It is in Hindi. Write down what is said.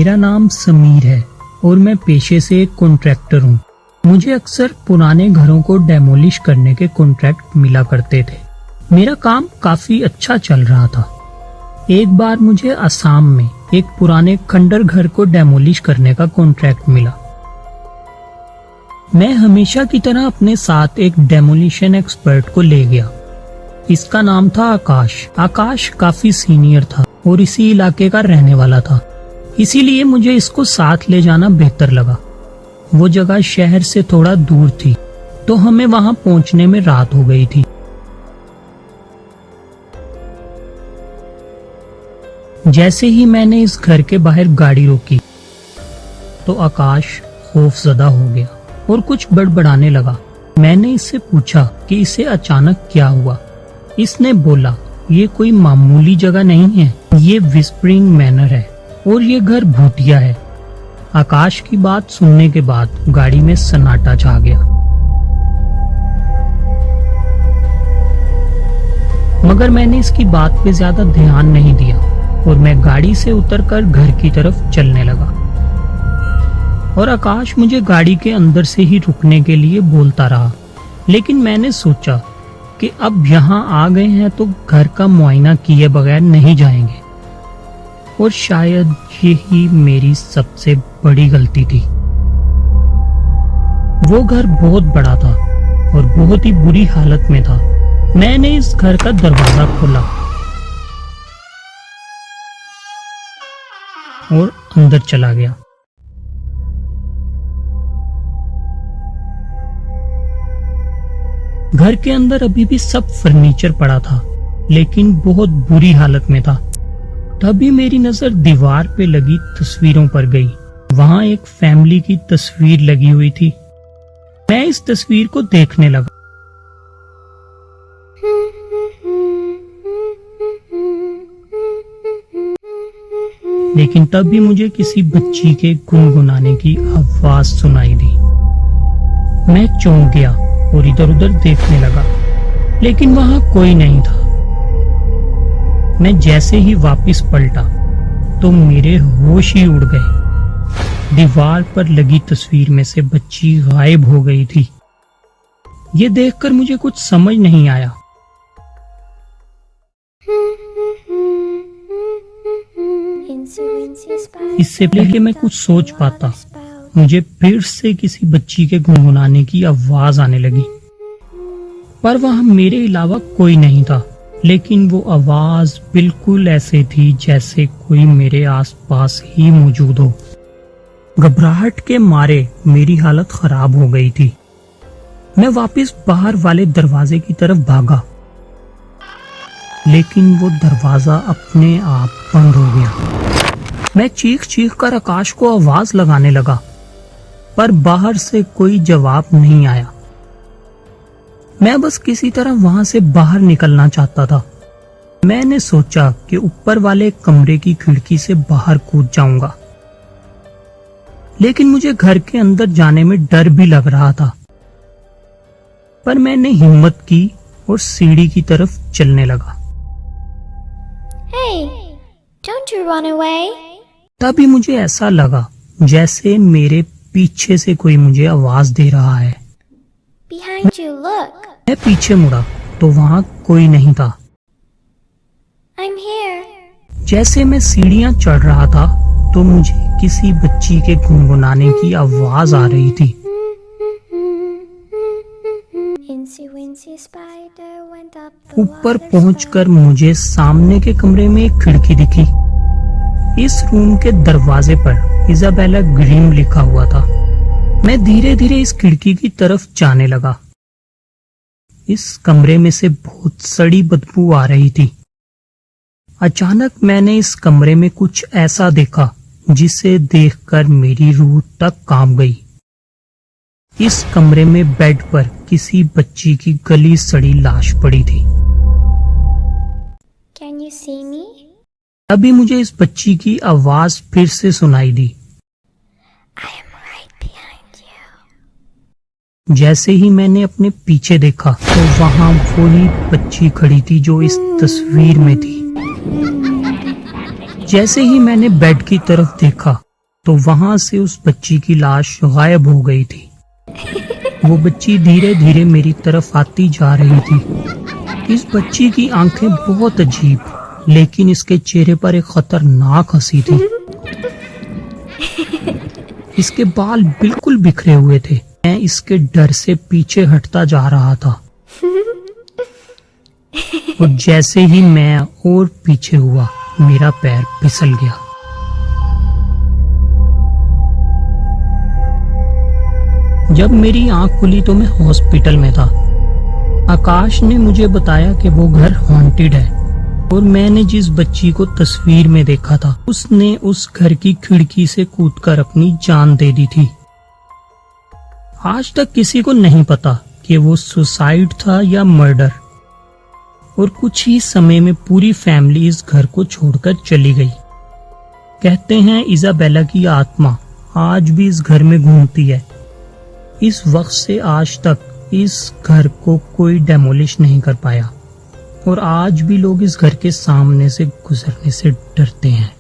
मेरा नाम समीर है और मैं पेशे से एक कॉन्ट्रैक्टर हूँ। मुझे अक्सर पुराने घरों को डेमोलिश करने के कॉन्ट्रैक्ट मिला करते थे। मेरा काम काफी अच्छा चल रहा था। एक बार मुझे असम में एक पुराने खंडर घर को डेमोलिश करने का कॉन्ट्रैक्ट मिला। मैं हमेशा की तरह अपने साथ एक डेमोलिशन एक्सपर्ट को ले गया। इसका नाम था आकाश। आकाश काफी सीनियर था और इसी इलाके का रहने वाला था, इसीलिए मुझे इसको साथ ले जाना बेहतर लगा। वो जगह शहर से थोड़ा दूर थी, तो हमें वहां पहुंचने में रात हो गई थी। जैसे ही मैंने इस घर के बाहर गाड़ी रोकी तो आकाश खौफजदा हो गया और कुछ बड़बड़ाने लगा। मैंने इससे पूछा कि इसे अचानक क्या हुआ। इसने बोला, ये कोई मामूली जगह नहीं है, ये विस्परिंग मैनर है और ये घर भूतिया है। आकाश की बात सुनने के बाद गाड़ी में सन्नाटा छा गया, मगर मैंने इसकी बात पे ज्यादा ध्यान नहीं दिया और मैं गाड़ी से उतरकर घर की तरफ चलने लगा। और आकाश मुझे गाड़ी के अंदर से ही रुकने के लिए बोलता रहा, लेकिन मैंने सोचा कि अब यहाँ आ गए हैं तो घर का मुआयना किए बगैर नहीं जाएंगे, और शायद यही मेरी सबसे बड़ी गलती थी। वो घर बहुत बड़ा था और बहुत ही बुरी हालत में था। मैंने इस घर का दरवाजा खोला और अंदर चला गया। घर के अंदर अभी भी सब फर्नीचर पड़ा था, लेकिन बहुत बुरी हालत में था। तभी मेरी नजर दीवार पे लगी तस्वीरों पर गई। वहां एक फैमिली की तस्वीर लगी हुई थी। मैं इस तस्वीर को देखने लगा, लेकिन तब भी मुझे किसी बच्ची के गुनगुनाने की आवाज सुनाई दी। मैं चौंक गया और इधर उधर देखने लगा, लेकिन वहां कोई नहीं था। मैं जैसे ही वापस पलटा तो मेरे होश ही उड़ गए। दीवार पर लगी तस्वीर में से बच्ची गायब हो गई थी। ये देखकर मुझे कुछ समझ नहीं आया। इससे पहले कि मैं कुछ सोच पाता, मुझे फिर से किसी बच्ची के गुनगुनाने की आवाज आने लगी, पर वहां मेरे अलावा कोई नहीं था। लेकिन वो आवाज बिल्कुल ऐसे थी जैसे कोई मेरे आसपास ही मौजूद हो। घबराहट के मारे मेरी हालत खराब हो गई थी। मैं वापस बाहर वाले दरवाजे की तरफ भागा, लेकिन वो दरवाजा अपने आप बंद हो गया। मैं चीख चीख कर आकाश को आवाज लगाने लगा, पर बाहर से कोई जवाब नहीं आया। मैं बस किसी तरह वहां से बाहर निकलना चाहता था। मैंने सोचा कि ऊपर वाले कमरे की खिड़की से बाहर कूद जाऊंगा, लेकिन मुझे घर के अंदर जाने में डर भी लग रहा था। पर मैंने हिम्मत की और सीढ़ी की तरफ चलने लगा। Hey, don't you run away. तभी मुझे ऐसा लगा जैसे मेरे पीछे से कोई मुझे आवाज दे रहा है। Behind you, look. मैं पीछे मुड़ा तो वहां कोई नहीं था। I'm here. जैसे मैं सीढ़ियां चढ़ रहा था तो मुझे किसी बच्ची के गुनगुनाने की आवाज आ रही थी। Incy spider went up the ऊपर water पहुंचकर मुझे सामने के कमरे में एक खिड़की दिखी। इस रूम के दरवाजे पर इजाबेला ग्रीम लिखा हुआ था। मैं धीरे धीरे इस खिड़की की तरफ जाने लगा। इस कमरे में से बहुत सड़ी बदबू आ रही थी। अचानक मैंने इस कमरे में कुछ ऐसा देखा जिसे देखकर मेरी रूह तक कांप गई। इस कमरे में बेड पर किसी बच्ची की गली सड़ी लाश पड़ी थी। Can you see me? अभी मुझे इस बच्ची की आवाज फिर से सुनाई दी। I am right behind you. जैसे ही मैंने अपने पीछे देखा तो वहां वही बच्ची खड़ी थी जो इस तस्वीर में थी। जैसे ही मैंने बेड की तरफ देखा तो वहां से उस बच्ची की लाश गायब हो गई थी। वो बच्ची धीरे धीरे मेरी तरफ आती जा रही थी। इस बच्ची की आंखें बहुत अजीब, लेकिन इसके चेहरे पर एक खतरनाक हंसी थी। इसके बाल बिल्कुल बिखरे हुए थे। मैं इसके डर से पीछे हटता जा रहा था और जैसे ही मैं और पीछे हुआ, मेरा पैर फिसल गया। जब मेरी आंख खुली तो मैं हॉस्पिटल में था। आकाश ने मुझे बताया कि वो घर हॉन्टेड है और मैंने जिस बच्ची को तस्वीर में देखा था, उसने उस घर की खिड़की से कूदकर अपनी जान दे दी थी। आज तक किसी को नहीं पता कि वो सुसाइड था या मर्डर, और कुछ ही समय में पूरी फैमिली इस घर को छोड़कर चली गई। कहते हैं इजाबेला की आत्मा आज भी इस घर में घूमती है। इस वक्त से आज तक इस घर को कोई डेमोलिश नहीं कर पाया और आज भी लोग इस घर के सामने से गुजरने से डरते हैं।